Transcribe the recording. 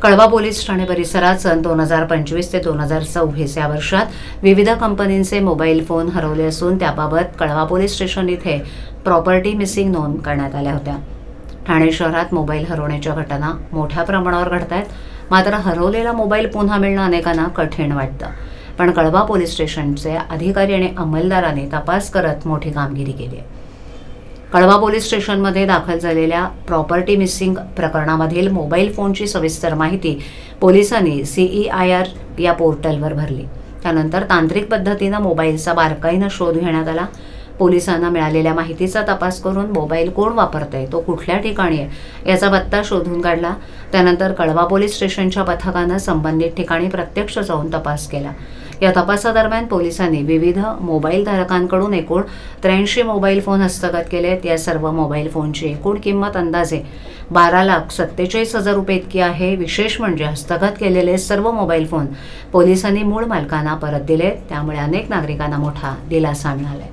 कळवा पोलीस ठाणे परिसरात सन 2025 ते 2026 या वर्षात विविध कंपनींचे मोबाईल फोन हरवले असून त्याबाबत कळवा पोलीस स्टेशन इथे प्रॉपर्टी मिसिंग नोंद करण्यात आल्या होत्या. ठाणे शहरात मोबाईल हरवण्याच्या घटना मोठ्या प्रमाणावर घडत आहेत. मात्र हरवलेला मोबाईल पुन्हा मिळणं अनेकांना कठीण वाटतं. पण कळवा पोलीस स्टेशनचे अधिकारी आणि अंमलदारांनी तपास करत मोठी कामगिरी केली आहे. कळवा पोलीस स्टेशनमध्ये दाखल झालेल्या प्रॉपर्टी मिसिंग प्रकरणामधील मोबाईल फोनची सविस्तर माहिती पोलिसांनी CEIR या पोर्टलवर भरली. त्यानंतर तांत्रिक पद्धतीनं मोबाईलचा बारकाईनं शोध घेण्यात आला. पोलिसांना मिळालेल्या माहितीचा तपास करून मोबाईल कोण वापरतंय, तो कुठल्या ठिकाणी आहे याचा पत्ता शोधून काढला. त्यानंतर कळवा पोलीस स्टेशनच्या पथकानं संबंधित ठिकाणी प्रत्यक्ष जाऊन तपास केला. या तपासादरम्यान पोलिसांनी विविध मोबाईल धारकांकडून एकूण 83 मोबाईल फोन हस्तगत केलेत. या सर्व मोबाईल फोनची एकूण किंमत अंदाजे 12,47,000 रुपये इतकी आहे. विशेष म्हणजे हस्तगत केलेले सर्व मोबाईल फोन पोलिसांनी मूळ मालकांना परत दिले. त्यामुळे अनेक नागरिकांना मोठा दिलासा मिळाला.